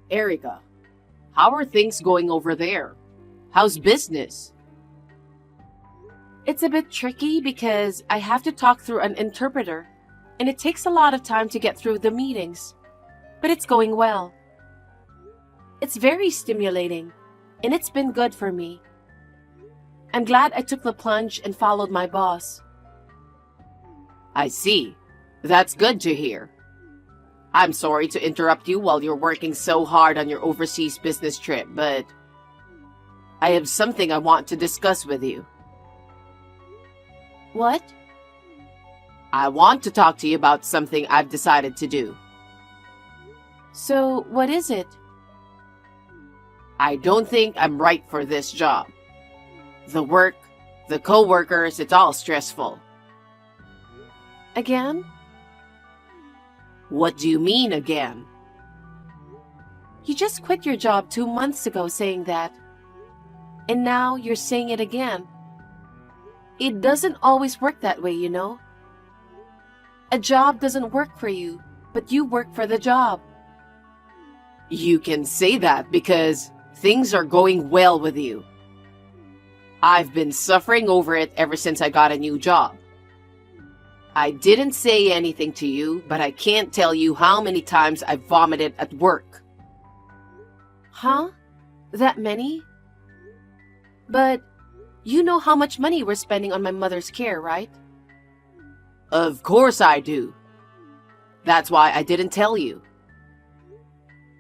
Erica, how are things going over there? How's business? It's a bit tricky because I have to talk through an interpreter, and it takes a lot of time to get through the meetings. But it's going well. It's very stimulating, and it's been good for me. I'm glad I took the plunge and followed my boss. I see. That's good to hear. I'm sorry to interrupt you while you're working so hard on your overseas business trip, but I have something I want to discuss with you. What? I want to talk to you about something I've decided to do. So, what is it? I don't think I'm right for this job. The work, the co-workers, it's all stressful. Again? What do you mean again? You just quit your job 2 months ago saying that. And now you're saying it again. It doesn't always work that way, you know. A job doesn't work for you, but you work for the job. You can say that because things are going well with you. I've been suffering over it ever since I got a new job. I didn't say anything to you, but I can't tell you how many times I've vomited at work. Huh? That many? But you know how much money we're spending on my mother's care, right? Of course I do. That's why I didn't tell you.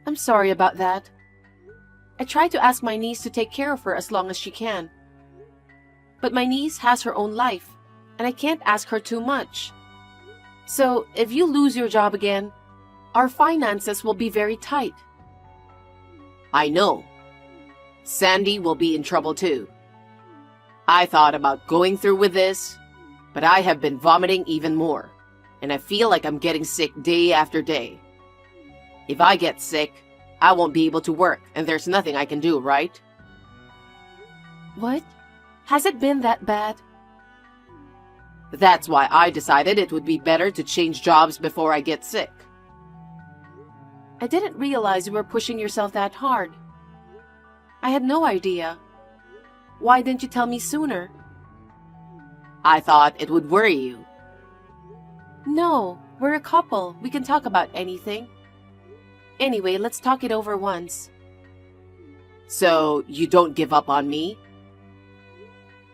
I'm sorry about that. I try to ask my niece to take care of her as long as she can. But my niece has her own life, and I can't ask her too much. So, if you lose your job again, our finances will be very tight. I know. Sandy will be in trouble too. I thought about going through with this, but I have been vomiting even more, and I feel like I'm getting sick day after day. If I get sick, I won't be able to work, and there's nothing I can do, right? What? Has it been that bad? That's why I decided it would be better to change jobs before I get sick. I didn't realize you were pushing yourself that hard. I had no idea. Why didn't you tell me sooner? I thought it would worry you. No, we're a couple. We can talk about anything. Anyway, let's talk it over once. So, you don't give up on me?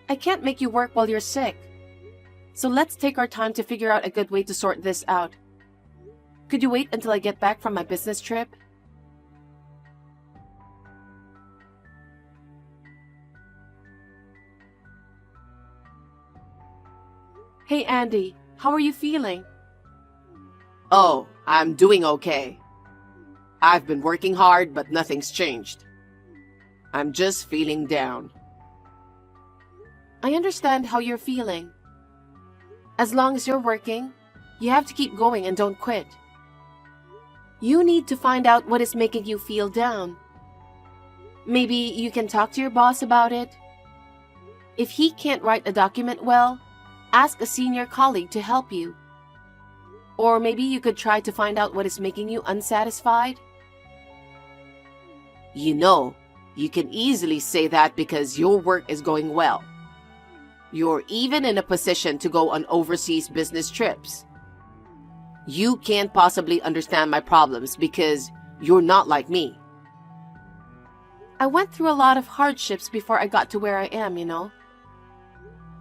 I can't make you work while you're sick. So let's take our time to figure out a good way to sort this out. Could you wait until I get back from my business trip? Hey Andy, how are you feeling? Oh, I'm doing okay. I've been working hard, but nothing's changed. I'm just feeling down. I understand how you're feeling. As long as you're working, you have to keep going and don't quit. You need to find out what is making you feel down. Maybe you can talk to your boss about it. If he can't write a document well, ask a senior colleague to help you. Or maybe you could try to find out what is making you unsatisfied. You know, you can easily say that because your work is going well. You're even in a position to go on overseas business trips. You can't possibly understand my problems because you're not like me. I went through a lot of hardships before I got to where I am, you know.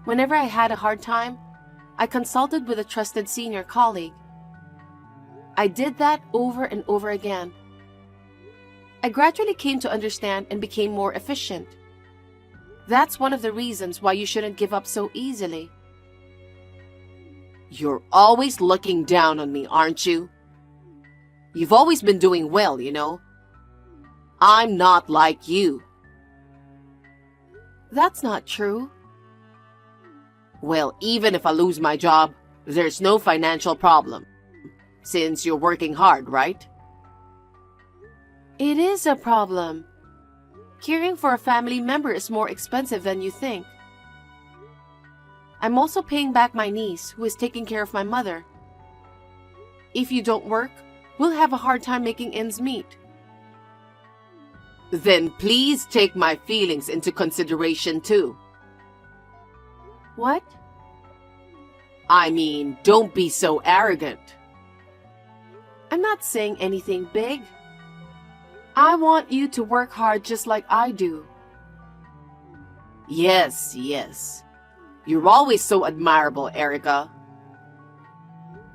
Whenever I had a hard time, I consulted with a trusted senior colleague. I did that over and over again. I gradually came to understand and became more efficient. That's one of the reasons why you shouldn't give up so easily. You're always looking down on me, aren't you? You've always been doing well, you know. I'm not like you. That's not true. Well, even if I lose my job, there's no financial problem, since you're working hard, right? It is a problem. Caring for a family member is more expensive than you think. I'm also paying back my niece, who is taking care of my mother. If you don't work, we'll have a hard time making ends meet. Then please take my feelings into consideration too. What? I mean, don't be so arrogant. I'm not saying anything big. I want you to work hard just like I do. Yes, yes. You're always so admirable, Erica.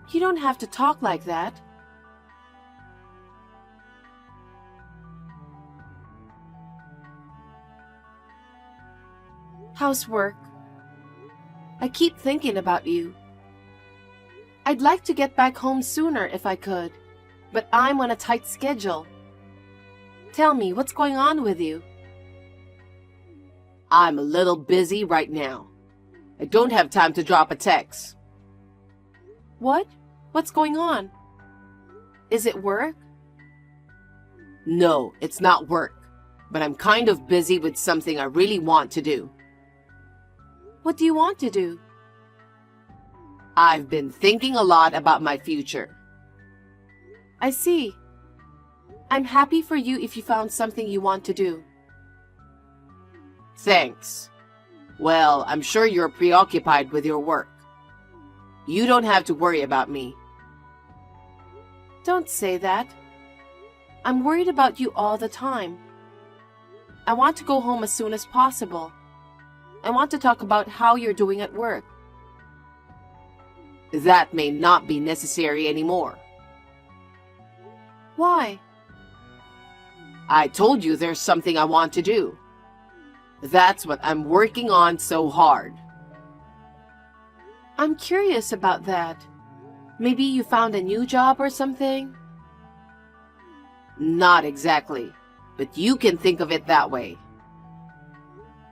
You don't have to talk like that. How's work? I keep thinking about you. I'd like to get back home sooner if I could, but I'm on a tight schedule. Tell me, what's going on with you? I'm a little busy right now. I don't have time to drop a text. What? What's going on? Is it work? No, it's not work, but I'm kind of busy with something I really want to do. What do you want to do? I've been thinking a lot about my future. I see. I'm happy for you if you found something you want to do. Thanks. Well, I'm sure you're preoccupied with your work. You don't have to worry about me. Don't say that. I'm worried about you all the time. I want to go home as soon as possible. I want to talk about how you're doing at work. That may not be necessary anymore. Why? I told you there's something I want to do. That's what I'm working on so hard. I'm curious about that. Maybe you found a new job or something? Not exactly, but you can think of it that way.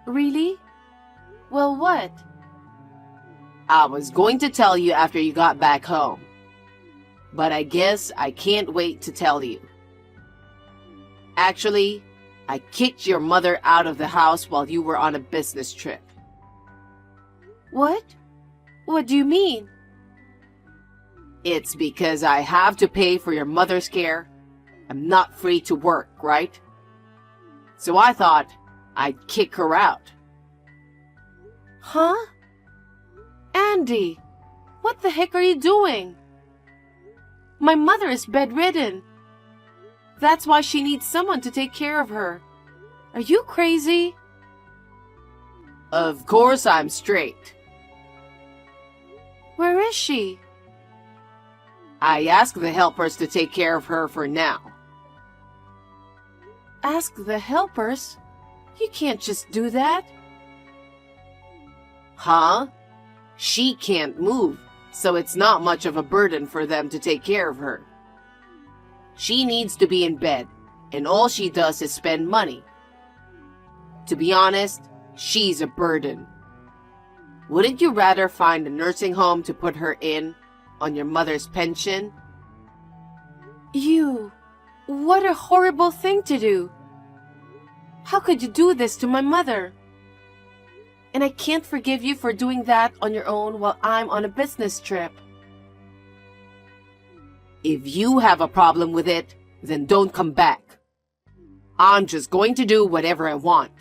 Really? Well, what? I was going to tell you after you got back home, but I guess I can't wait to tell you. Actually, I kicked your mother out of the house while you were on a business trip. What? What do you mean? It's because I have to pay for your mother's care. I'm not free to work, right? So I thought I'd kick her out. Huh? Andy, what the heck are you doing? My mother is bedridden. That's why she needs someone to take care of her. Are you crazy? Of course I'm straight. Where is she? I asked the helpers to take care of her for now. Ask the helpers? You can't just do that. Huh? She can't move, so it's not much of a burden for them to take care of her. She needs to be in bed, and all she does is spend money. To be honest, she's a burden. Wouldn't you rather find a nursing home to put her in on your mother's pension? What a horrible thing to do. How could you do this to my mother? And I can't forgive you for doing that on your own while I'm on a business trip. If you have a problem with it, then don't come back. I'm just going to do whatever I want.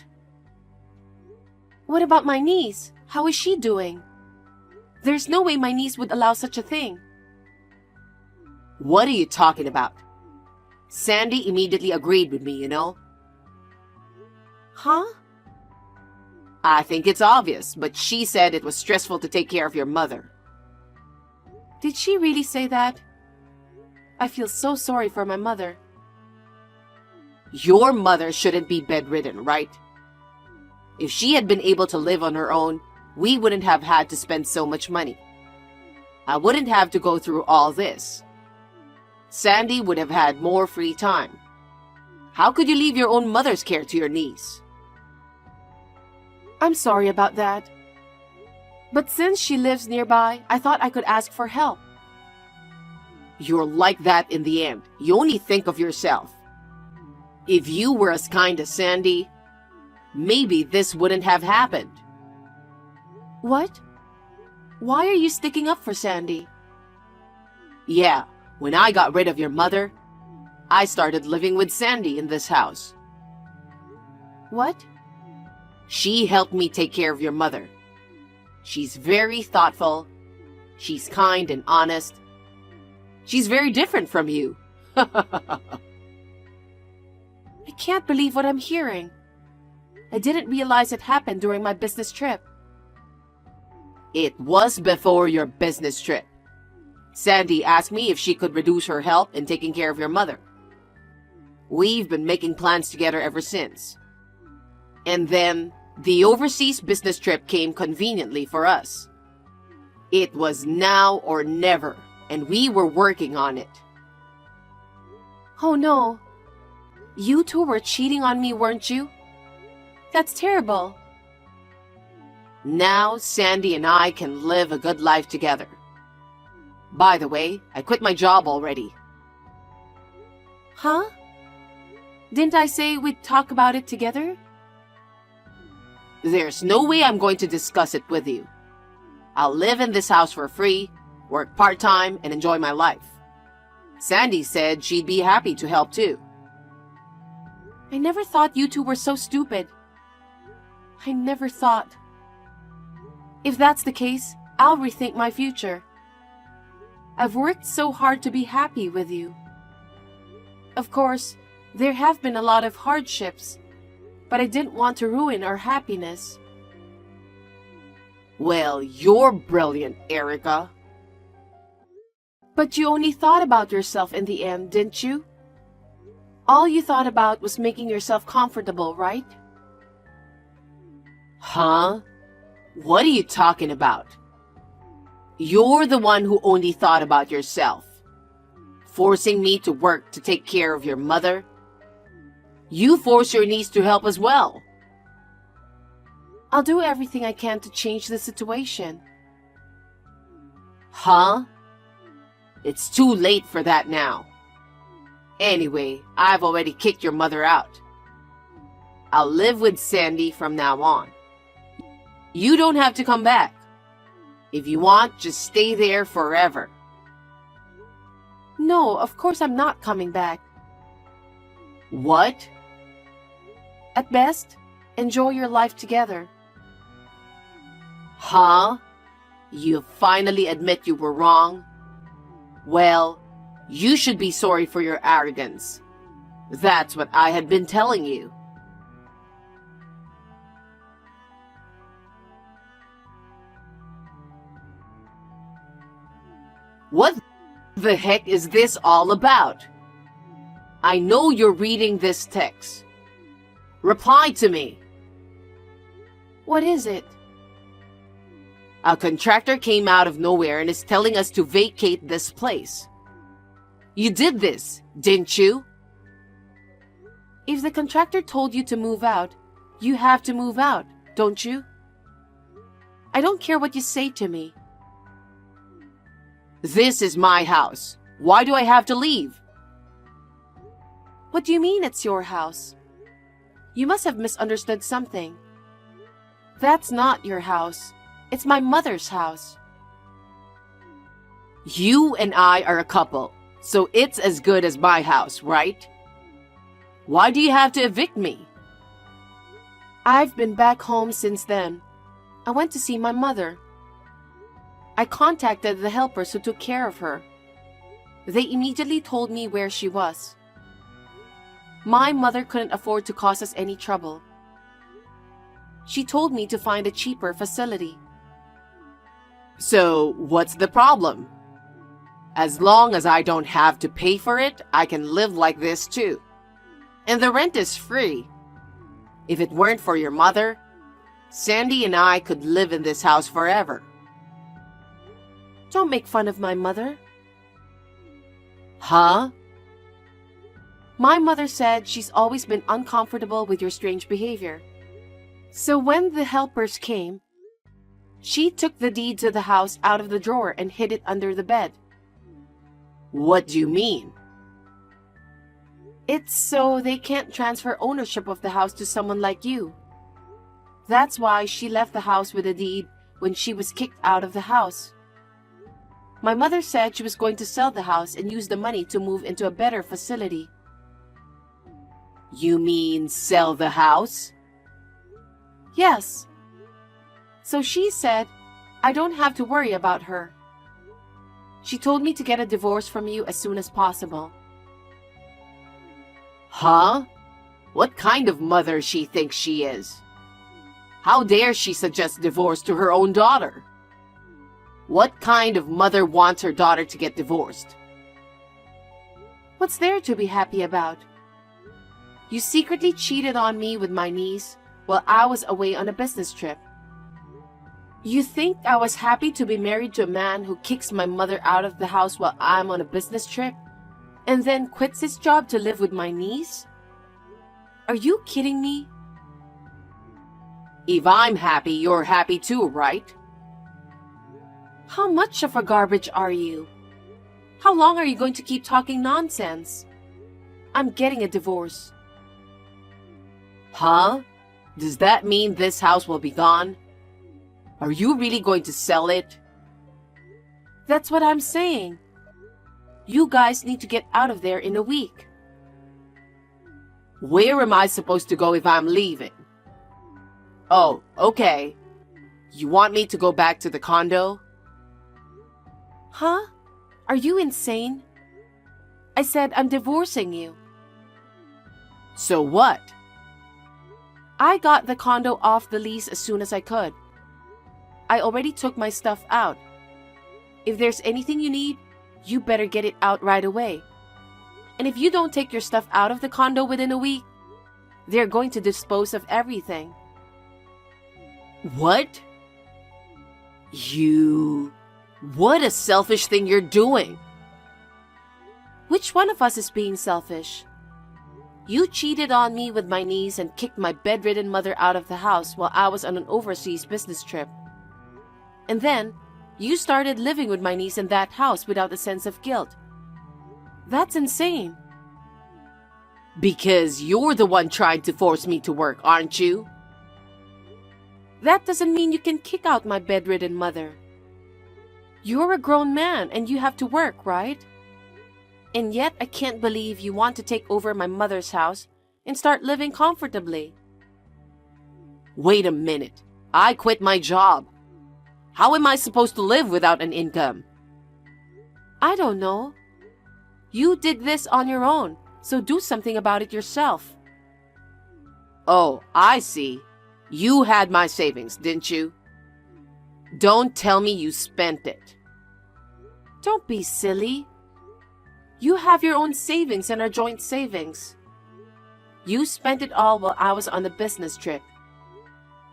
What about my niece? How is she doing? There's no way my niece would allow such a thing. What are you talking about? Sandy immediately agreed with me, you know? Huh? I think it's obvious, but she said it was stressful to take care of your mother. Did she really say that? I feel so sorry for my mother. Your mother shouldn't be bedridden, right? If she had been able to live on her own, we wouldn't have had to spend so much money. I wouldn't have to go through all this. Sandy would have had more free time. How could you leave your own mother's care to your niece? I'm sorry about that. But since she lives nearby, I thought I could ask for help. You're like that in the end. You only think of yourself. If you were as kind as Sandy, maybe this wouldn't have happened. What? Why are you sticking up for Sandy? Yeah, when I got rid of your mother, I started living with Sandy in this house. What? She helped me take care of your mother. She's very thoughtful. She's kind and honest. She's very different from you. I can't believe what I'm hearing. I didn't realize it happened during my business trip. It was before your business trip. Sandy asked me if she could reduce her help in taking care of your mother. We've been making plans together ever since. And then the overseas business trip came conveniently for us. It was now or never, and we were working on it. Oh no. You two were cheating on me, weren't you? That's terrible. Now Sandy and I can live a good life together. By the way, I quit my job already. Huh? Didn't I say we'd talk about it together? There's no way I'm going to discuss it with you. I'll live in this house for free, work part-time, and enjoy my life. Sandy said she'd be happy to help too. I never thought you two were so stupid. I never thought. If that's the case, I'll rethink my future. I've worked so hard to be happy with you. Of course, there have been a lot of hardships, but I didn't want to ruin our happiness. Well, you're brilliant, Erica. But you only thought about yourself in the end, didn't you? All you thought about was making yourself comfortable, right? Huh? What are you talking about? You're the one who only thought about yourself. Forcing me to work to take care of your mother. You force your niece to help as well. I'll do everything I can to change the situation. Huh? It's too late for that now. Anyway, I've already kicked your mother out. I'll live with Sandy from now on. You don't have to come back. If you want, just stay there forever. No, of course I'm not coming back. What? At best, enjoy your life together. Huh? You finally admit you were wrong? Well, you should be sorry for your arrogance. That's what I had been telling you. What the heck is this all about? I know you're reading this text. Reply to me. What is it? A contractor came out of nowhere and is telling us to vacate this place. You did this, didn't you? If the contractor told you to move out, you have to move out, don't you? I don't care what you say to me. This is my house. Why do I have to leave? What do you mean it's your house? You must have misunderstood something. That's not your house. It's my mother's house. You and I are a couple, so it's as good as my house, right? Why do you have to evict me? I've been back home since then. I went to see my mother. I contacted the helpers who took care of her. They immediately told me where she was. My mother couldn't afford to cause us any trouble. She told me to find a cheaper facility. So, what's the problem? As long as I don't have to pay for it, I can live like this too. And the rent is free. If it weren't for your mother, Sandy and I could live in this house forever. Don't make fun of my mother. Huh? My mother said she's always been uncomfortable with your strange behavior. So when the helpers came, she took the deed to the house out of the drawer and hid it under the bed. What do you mean? It's so they can't transfer ownership of the house to someone like you. That's why she left the house with a deed when she was kicked out of the house. My mother said she was going to sell the house and use the money to move into a better facility. You mean sell the house? Yes. So she said, I don't have to worry about her. She told me to get a divorce from you as soon as possible. Huh? What kind of mother she thinks she is? How dare she suggest divorce to her own daughter? What kind of mother wants her daughter to get divorced? What's there to be happy about? You secretly cheated on me with my niece while I was away on a business trip. You think I was happy to be married to a man who kicks my mother out of the house while I'm on a business trip and then quits his job to live with my niece? Are you kidding me? If I'm happy, you're happy too, right? How much of a garbage are you? How long are you going to keep talking nonsense? I'm getting a divorce. Huh? Does that mean this house will be gone? Are you really going to sell it? That's what I'm saying. You guys need to get out of there in a week. Where am I supposed to go if I'm leaving? Oh, okay. You want me to go back to the condo? Huh? Are you insane? I said I'm divorcing you. So what? I got the condo off the lease as soon as I could. I already took my stuff out. If there's anything you need, you better get it out right away. And if you don't take your stuff out of the condo within a week, they're going to dispose of everything. What? What a selfish thing you're doing. Which one of us is being selfish? You cheated on me with my niece and kicked my bedridden mother out of the house while I was on an overseas business trip. And then, you started living with my niece in that house without a sense of guilt. That's insane. Because you're the one trying to force me to work, aren't you? That doesn't mean you can kick out my bedridden mother. You're a grown man and you have to work, right? And yet I can't believe you want to take over my mother's house and start living comfortably. Wait a minute. I quit my job. How am I supposed to live without an income? I don't know. You did this on your own, so do something about it yourself. Oh, I see. You had my savings, didn't you? Don't tell me you spent it. Don't be silly. You have your own savings and our joint savings. You spent it all while I was on the business trip.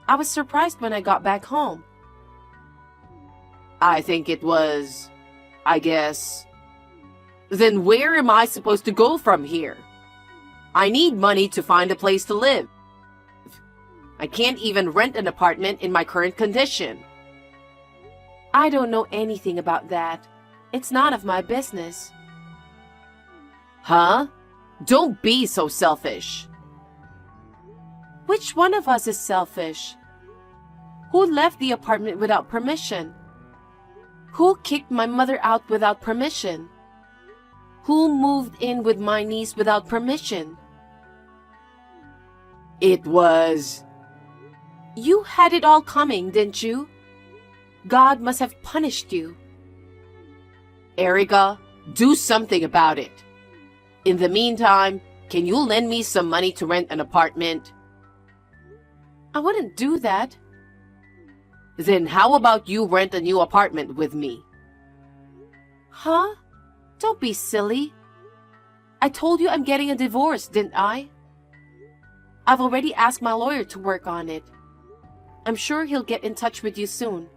I was surprised when I got back home. I think it was, I guess. Then where am I supposed to go from here? I need money to find a place to live. I can't even rent an apartment in my current condition. I don't know anything about that. It's none of my business. Huh? Don't be so selfish. Which one of us is selfish? Who left the apartment without permission? Who kicked my mother out without permission? Who moved in with my niece without permission? It was... You had it all coming, didn't you? God must have punished you. Erica, do something about it. In the meantime, can you lend me some money to rent an apartment? I wouldn't do that. Then how about you rent a new apartment with me? Huh? Don't be silly. I told you I'm getting a divorce, didn't I? I've already asked my lawyer to work on it. I'm sure he'll get in touch with you soon.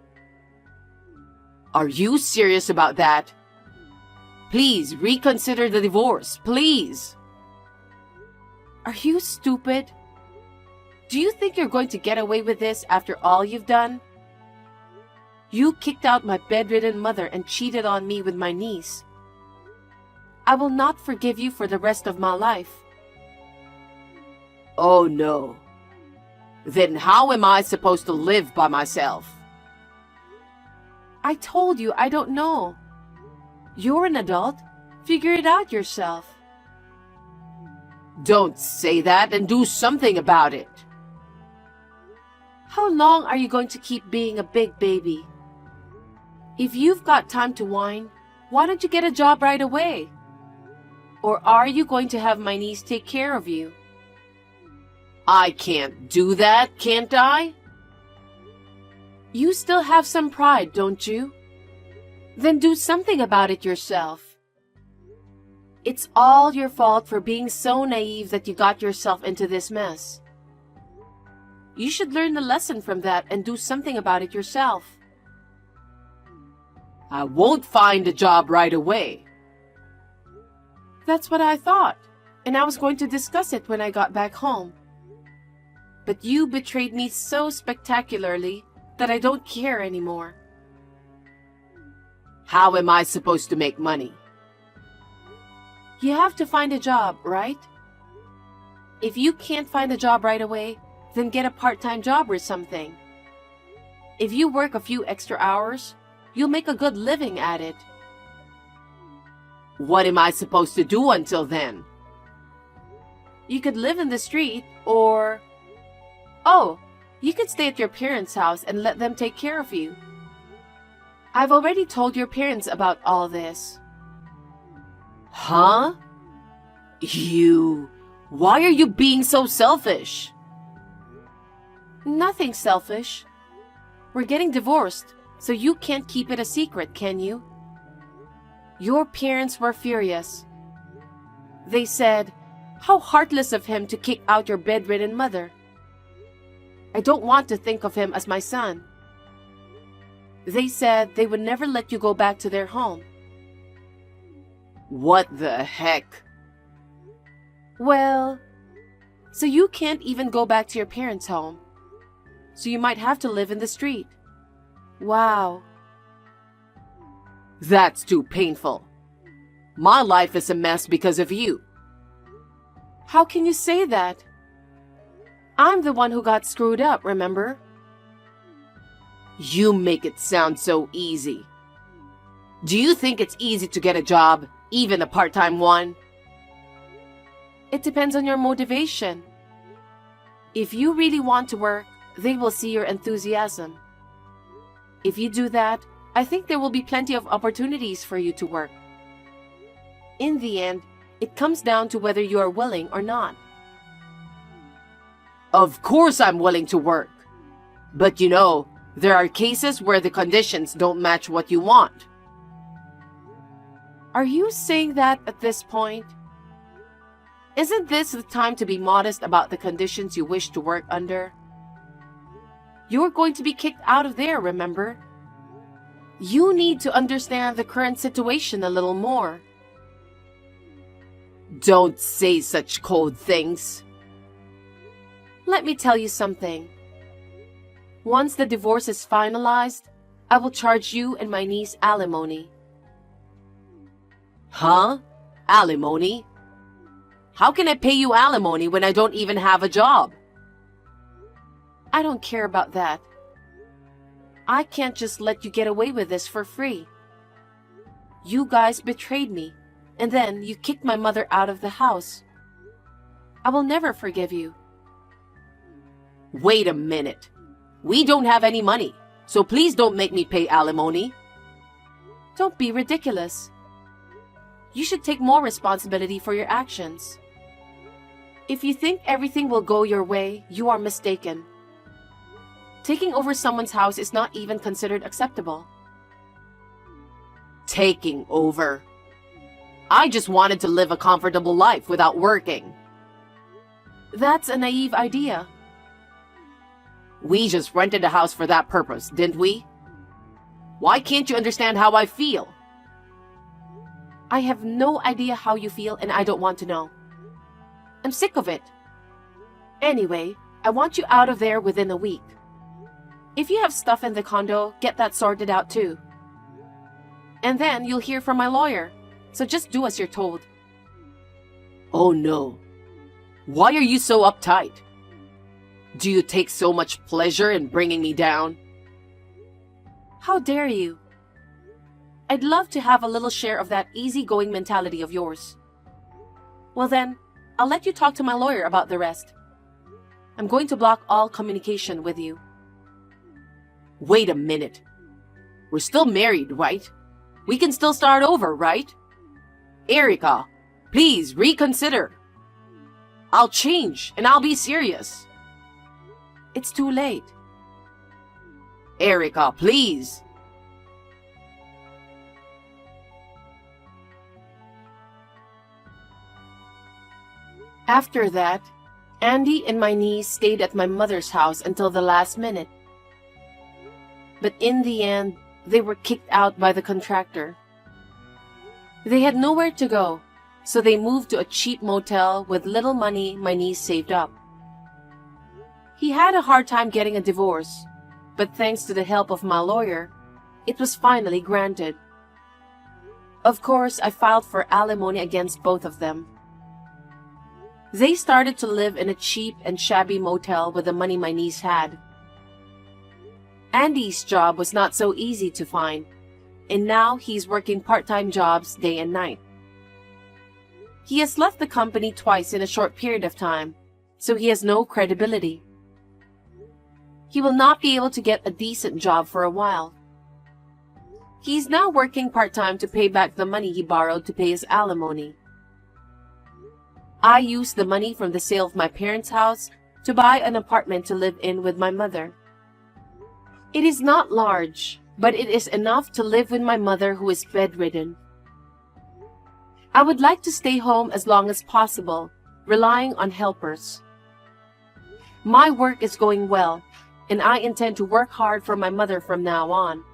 Are you serious about that? Please reconsider the divorce, please. Are you stupid? Do you think you're going to get away with this after all you've done? You kicked out my bedridden mother and cheated on me with my niece. I will not forgive you for the rest of my life. Oh no. Then how am I supposed to live by myself? I told you I don't know. You're an adult. Figure it out yourself. Don't say that and do something about it. How long are you going to keep being a big baby? If you've got time to whine, why don't you get a job right away? Or are you going to have my niece take care of you? I can't do that, can't I? You still have some pride, don't you? Then do something about it yourself. It's all your fault for being so naive that you got yourself into this mess. You should learn the lesson from that and do something about it yourself. I won't find a job right away. That's what I thought, and I was going to discuss it when I got back home. But you betrayed me so spectacularly that I don't care anymore. How am I supposed to make money? You have to find a job, right? If you can't find a job right away, then get a part-time job or something. If you work a few extra hours, you'll make a good living at it. What am I supposed to do until then? You could live in the street, or... Oh, you could stay at your parents' house and let them take care of you. I've already told your parents about all this. Huh? Why are you being so selfish? Nothing selfish. We're getting divorced, so you can't keep it a secret, can you? Your parents were furious. They said, "How heartless of him to kick out your bedridden mother. I don't want to think of him as my son." They said they would never let you go back to their home. What the heck? Well, so you can't even go back to your parents' home. So you might have to live in the street. Wow. That's too painful. My life is a mess because of you. How can you say that? I'm the one who got screwed up, remember? You make it sound so easy. Do you think it's easy to get a job, even a part-time one? It depends on your motivation. If you really want to work, they will see your enthusiasm. If you do that, I think there will be plenty of opportunities for you to work. In the end, it comes down to whether you are willing or not. Of course I'm willing to work. But there are cases where the conditions don't match what you want. Are you saying that at this point? Isn't this the time to be modest about the conditions you wish to work under? You're going to be kicked out of there, remember? You need to understand the current situation a little more. Don't say such cold things. Let me tell you something. Once the divorce is finalized, I will charge you and my niece alimony. Huh? Alimony? How can I pay you alimony when I don't even have a job? I don't care about that. I can't just let you get away with this for free. You guys betrayed me, and then you kicked my mother out of the house. I will never forgive you. Wait a minute. We don't have any money, so please don't make me pay alimony. Don't be ridiculous. You should take more responsibility for your actions. If you think everything will go your way, you are mistaken. Taking over someone's house is not even considered acceptable. Taking over? I just wanted to live a comfortable life without working. That's a naive idea. We just rented a house for that purpose, didn't we? Why can't you understand how I feel? I have no idea how you feel, and I don't want to know. I'm sick of it. Anyway, I want you out of there within a week. If you have stuff in the condo, get that sorted out too. And then you'll hear from my lawyer, so just do as you're told. Oh no. Why are you so uptight? Do you take so much pleasure in bringing me down? How dare you? I'd love to have a little share of that easygoing mentality of yours. Well then, I'll let you talk to my lawyer about the rest. I'm going to block all communication with you. Wait a minute. We're still married, right? We can still start over, right? Erica, please reconsider. I'll change and I'll be serious. It's too late. Erica, please. After that, Andy and my niece stayed at my mother's house until the last minute. But in the end, they were kicked out by the contractor. They had nowhere to go, so they moved to a cheap motel with little money my niece saved up. He had a hard time getting a divorce, but thanks to the help of my lawyer, it was finally granted. Of course, I filed for alimony against both of them. They started to live in a cheap and shabby motel with the money my niece had. Andy's job was not so easy to find, and now he's working part-time jobs day and night. He has left the company twice in a short period of time, so he has no credibility. He will not be able to get a decent job for a while. He's now working part-time to pay back the money he borrowed to pay his alimony. I used the money from the sale of my parents' house to buy an apartment to live in with my mother. It is not large, but it is enough to live with my mother who is bedridden. I would like to stay home as long as possible, relying on helpers. My work is going well, and I intend to work hard for my mother from now on.